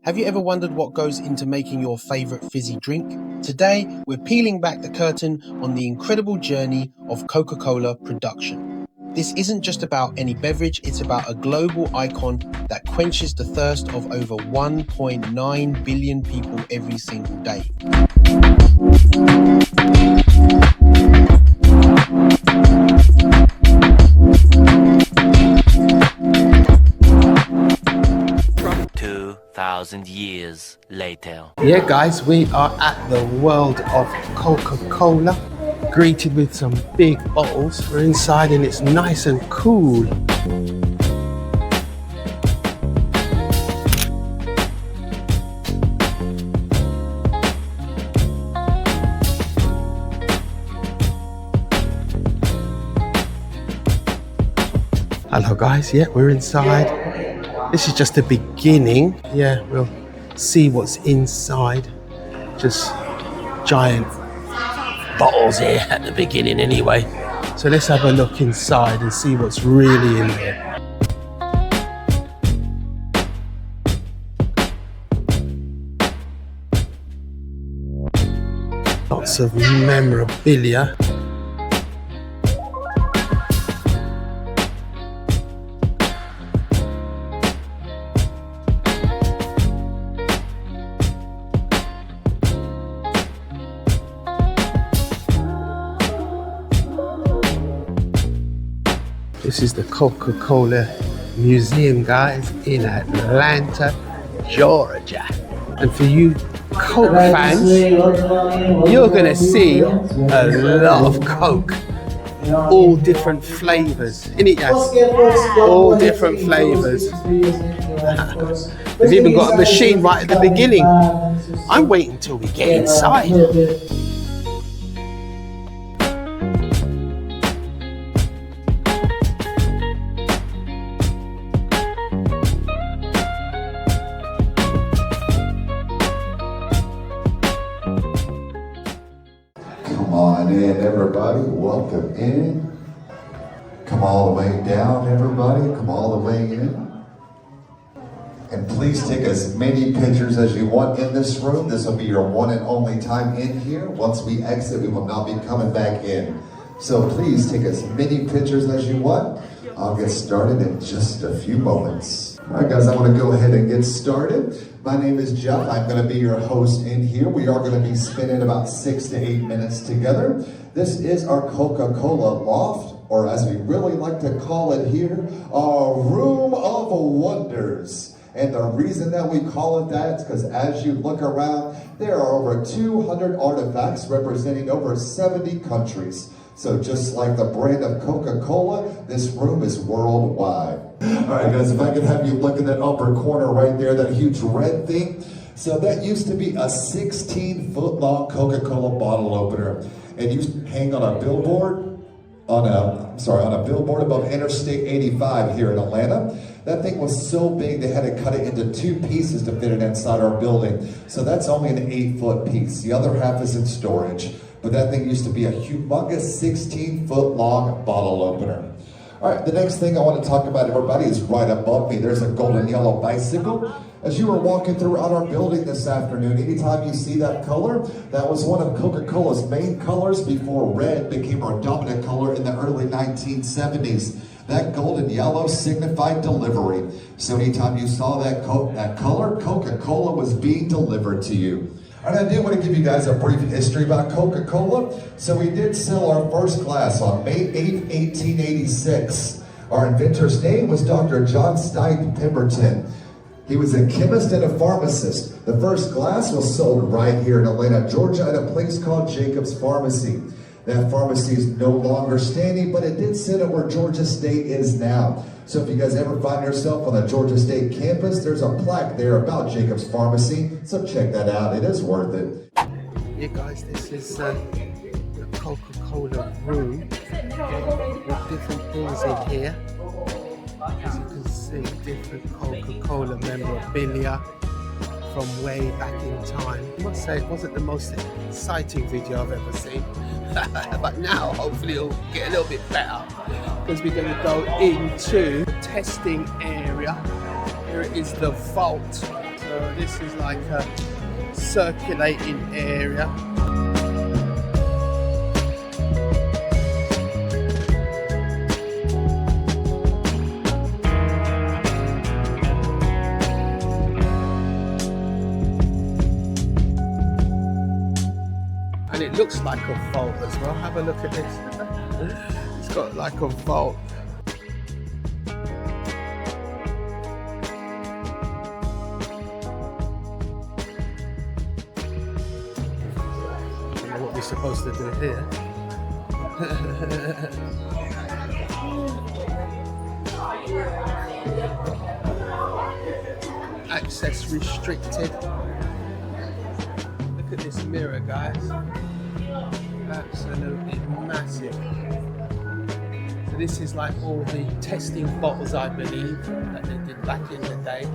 Have you ever wondered what goes into making your favourite fizzy drink? Today, we're peeling back the curtain on the incredible journey of Coca-Cola production. This isn't just about any beverage, it's about a global icon that quenches the thirst of over 1.9 billion people every single day. Thousand years later. Yeah guys, we are at the world of Coca-Cola, greeted with some big bottles. We're inside and it's nice and cool. Hello guys, yeah, we're inside. This is just the beginning. Yeah, we'll see what's inside. Just giant bottles here at the beginning anyway. So let's have a look inside and see what's really in there. Lots of memorabilia. This is the Coca-Cola Museum, guys, in Atlanta, Georgia. And for you Coke fans, you're gonna see a lot of Coke. All different flavours. Innit, yes? All different flavours. They've even got a machine right at the beginning. I'm waiting till we get inside. Come on in, everybody. Welcome in. Come all the way down, everybody. Come all the way in. And please take as many pictures as you want in this room. This will be your one and only time in here. Once we exit, we will not be coming back in. So please take as many pictures as you want. I'll get started in just a few moments. All right, guys, I'm going to go ahead and get started. My name is Jeff. I'm going to be your host in here. We are going to be spending about 6 to 8 minutes together. This is our Coca-Cola Loft, or as we really like to call it here, our Room of Wonders. And the reason that we call it that is because as you look around, there are over 200 artifacts representing over 70 countries. So just like the brand of Coca-Cola, this room is worldwide. All right, guys, if I could have you look in that upper corner right there, that huge red thing. So that used to be a 16-foot-long Coca-Cola bottle opener. And used to hang on a billboard, on a billboard above Interstate 85 here in Atlanta. That thing was so big they had to cut it into 2 pieces to fit it inside our building. So that's only an 8-foot piece. The other half is in storage. But that thing used to be a humongous 16-foot-long bottle opener. All right, the next thing I want to talk about, everybody, is right above me. There's a golden yellow bicycle. As you were walking throughout our building this afternoon, anytime you see that color, that was one of Coca-Cola's main colors before red became our dominant color in the early 1970s. That golden yellow signified delivery. So anytime you saw that color, Coca-Cola was being delivered to you. And I do want to give you guys a brief history about Coca-Cola. So we did sell our first glass on May 8, 1886. Our inventor's name was Dr. John Stipe Pemberton. He was a chemist and a pharmacist. The first glass was sold right here in Atlanta, Georgia at a place called Jacob's Pharmacy. That pharmacy is no longer standing, but it did sit at where Georgia State is now. So if you guys ever find yourself on the Georgia State campus, there's a plaque there about Jacob's Pharmacy. So check that out. It is worth it. Yeah, guys, this is the Coca-Cola room with different things in here. As you can see, different Coca-Cola memorabilia from way back in time. I must say it wasn't the most exciting video I've ever seen. But now hopefully it'll get a little bit better because we're going to go into the testing area. Here is the vault. So So this is like a circulating area. And it looks like a vault as well. Have a look at this. It's got like a vault. What we're supposed to do here. Access restricted. Look at this mirror, guys. Absolutely massive. So this is like all the testing bottles, I believe, that they did back in the day.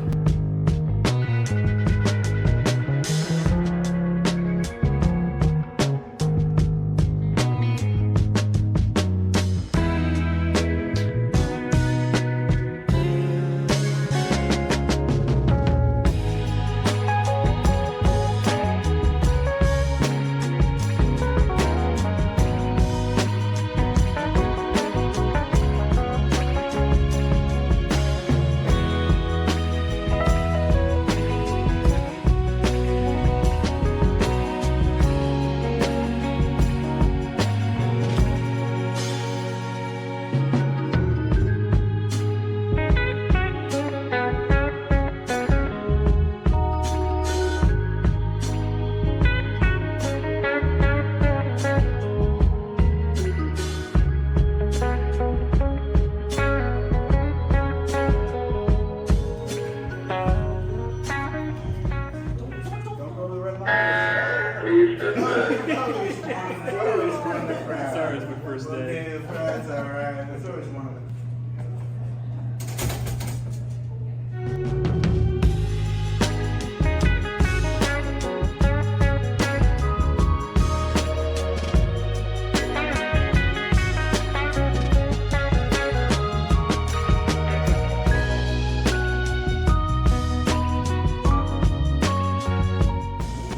Sorry, it's my first day. That's alright. That's always one of them.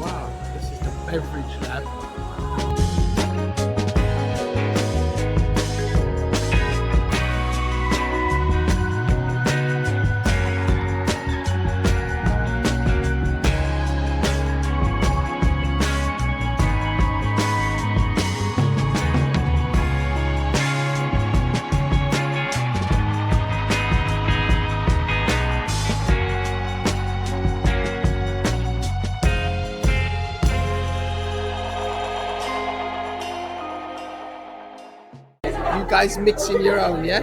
Wow, this is the beverage lab. You guys mixing your own, yeah?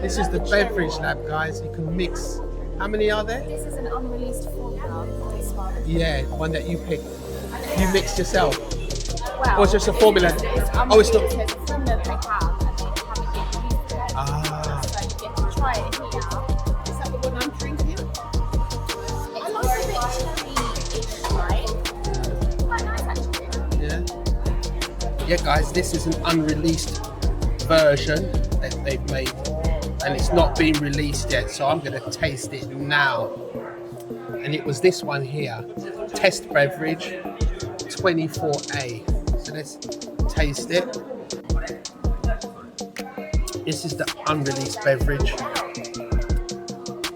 This is the beverage lab, guys. You can mix. How many are there? This is an unreleased formula for this one. Yeah, one that you picked. You mixed yourself. Well, Or it's just a formula? Oh, it's not. It's a formula they have, and they haven't yet used it. Ah. So you get to try it here. Is that the one I'm drinking? I like a bit cherry-ish, right? Quite nice, actually. Yeah. Yeah, guys, this is an unreleased version that they've made, and it's not been released yet, so I'm going to taste it now. And it was this one here, test beverage 24A. So let's taste it. This is the unreleased beverage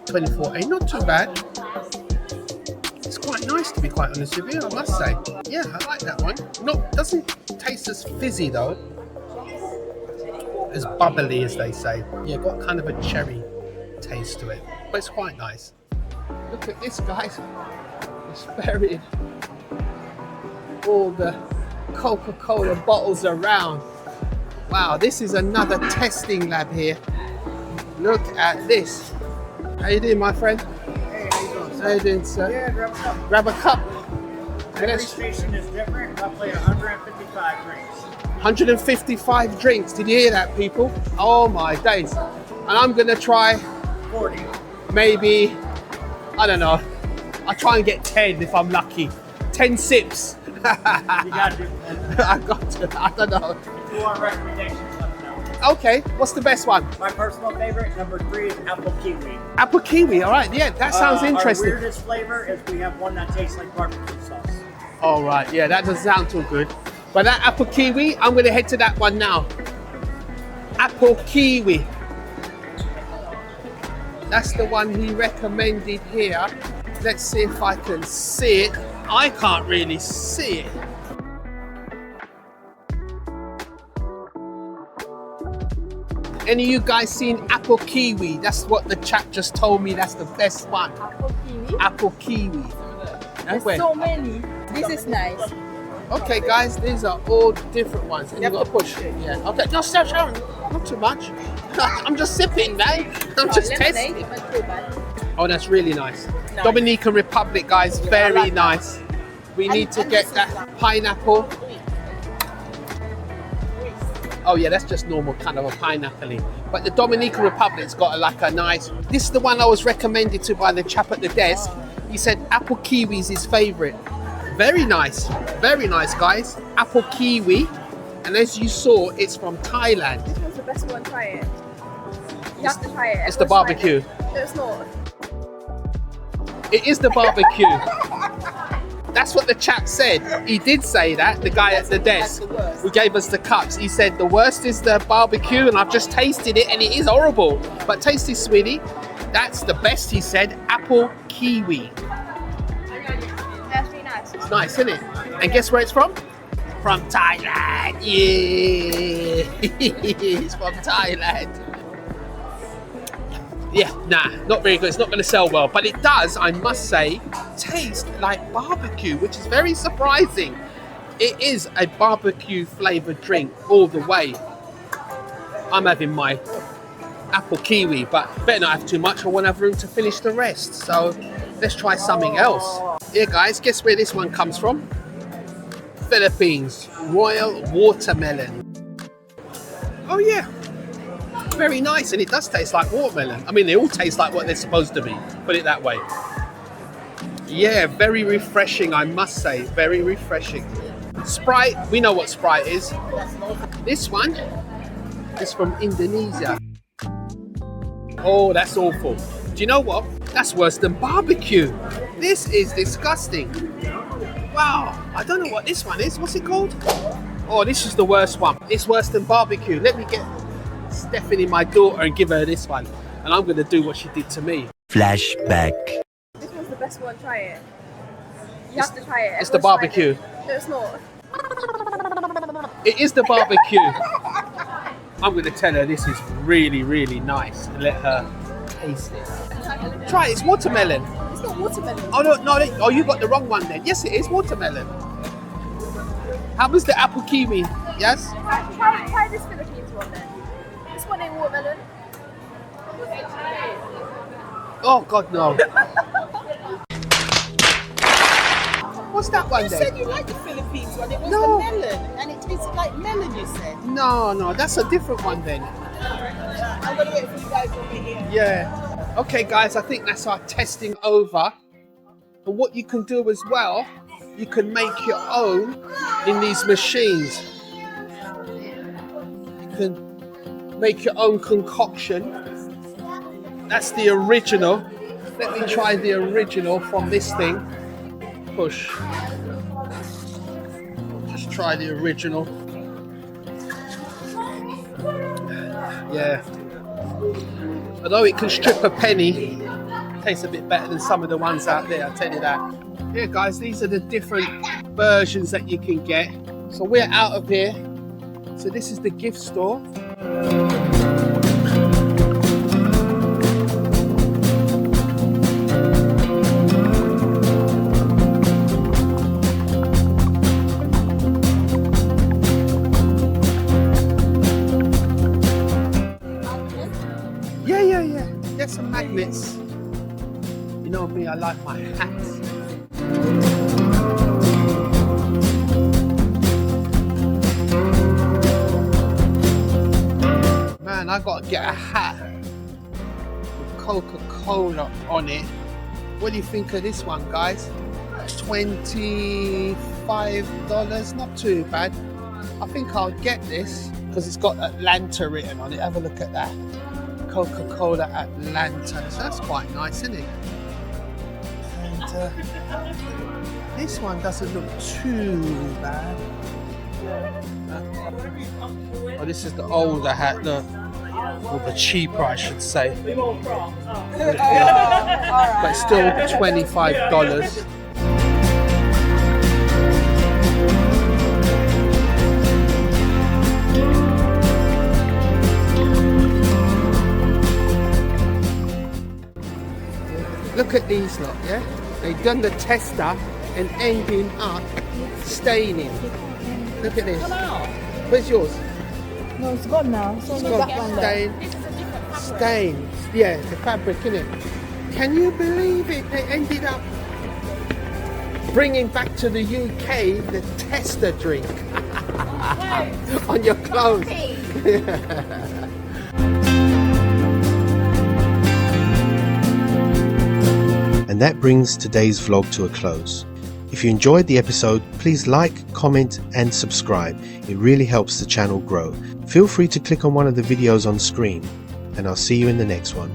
24A. Not too bad. It's quite nice, to be quite honest with you, I must say. Yeah, I like that one. Doesn't taste as fizzy though, as bubbly as they say. Yeah, got kind of a cherry taste to it, but it's quite nice. Look at this, guys. It's buried all the Coca-Cola bottles around. Wow, this is another testing lab here. Look at this. How you doing, my friend? Hey, how you doing? How you doing, sir? Yeah, grab a cup. Grab a cup. Every station is different. Roughly 155 drinks. 155 drinks. Did you hear that, people? Oh my days. And I'm gonna try 40. maybe, I don't know, I'll try and get 10 if I'm lucky. 10 sips. You gotta do I got to, I don't know. If you want recommendations, let me know. Okay, what's the best one? My personal favorite, number 3, is Apple Kiwi. Apple Kiwi, all right. Yeah, that sounds interesting. Our weirdest flavor is we have one that tastes like barbecue sauce. All right, yeah, that doesn't sound too good. But that Apple Kiwi, I'm going to head to that one now. Apple Kiwi. That's the one he recommended here. Let's see if I can see it. I can't really see it. Any of you guys seen Apple Kiwi? That's what the chap just told me. That's the best one. Apple Kiwi. Apple Kiwi. There's so many. This is nice. Okay, guys, these are all different ones. And you got to push it. Yeah. Okay. No, stop, Sharon. Not too much. I'm just sipping, man. I'm just testing. Oh, that's really nice. Dominican Republic, guys, very nice. We need to get that pineapple. Oh yeah, that's just normal kind of a pineapple. But the Dominican Republic's got a nice. This is the one I was recommended to by the chap at the desk. He said Apple Kiwi is his favourite. Very nice, guys. Apple Kiwi, and as you saw, it's from Thailand. This one's the best one. Try it. You have to try it. It's the barbecue. No, it's not. It is the barbecue. That's what the chap said. He did say that, the guy at the desk who gave us the cups. He said the worst is the barbecue, and I've just tasted it and it is horrible. But taste it, sweetie. That's the best, he said. Apple Kiwi. That's really nice. It's nice, isn't it? And guess where it's from? From Thailand. Yeah. It's from Thailand. Yeah, nah, not very good. It's not going to sell well, but it does, I must say, taste like barbecue, which is very surprising. It is a barbecue flavoured drink all the way. I'm having my Apple Kiwi, but better not have too much. I won't have room to finish the rest. So let's try something else. Yeah, guys, guess where this one comes from? Philippines, Royal Watermelon. Oh yeah. Very nice, and it does taste like watermelon. I mean, they all taste like what they're supposed to be, put it that way. Yeah, very refreshing, I must say, very refreshing. Sprite, we know what Sprite is. This one is from Indonesia. Oh, that's awful. Do you know what? That's worse than barbecue. This is disgusting. Wow, I don't know what this one is. What's it called? Oh, this is the worst one. It's worse than barbecue. Let me get Stephanie, my daughter, and give her this one, and I'm going to do what she did to me. Flashback. This one's the best one. Try it. You have to try it. It's the barbecue. No, it's not. It is the barbecue. I'm going to tell her this is really, really nice and let her taste it. Try it. It's watermelon. It's not watermelon. Oh no! Oh, you got the wrong one then. Yes, it is watermelon. How was the Apple Kiwi? Yes. Try this Philippines one then. This one ain't watermelon. Oh God, no. What's that one You then? said you liked the Philippines one. It was No. the melon, and it tasted like melon. You said. No, that's a different one then. I'm gonna wait for you guys over here. Yeah. Okay, guys, I think that's our testing over. And what you can do as well, you can make your own in these machines. You can make your own concoction. That's the original. Let me try the original from this thing. Push. Just try the original. Yeah. Although it can strip a penny, it tastes a bit better than some of the ones out there, I'll tell you that. Yeah, guys, these are the different versions that you can get. So we're out of here. So this is the gift store. Yeah. Get some magnets. You know me, I like my hats. Man, I gotta get a hat with Coca-Cola on it. What do you think of this one, guys? $25, not too bad. I think I'll get this. because it's got Atlanta written on it. Have a look at that. Coca-Cola Atlanta. So that's quite nice, isn't it? And this one doesn't look too bad. Oh, this is the older hat, look. Or the cheaper, I should say. But it's still $25. Look at these lot, yeah? They've done the tester and ending up staining. Look at this. Where's yours? No, it's gone now. It's only got that one there. Stain. Yeah, the fabric, innit? Can you believe it? They ended up bringing back to the UK the tester drink on your clothes. And that brings today's vlog to a close. If you enjoyed the episode, please like, comment and subscribe. It really helps the channel grow. Feel free to click on one of the videos on screen, and I'll see you in the next one.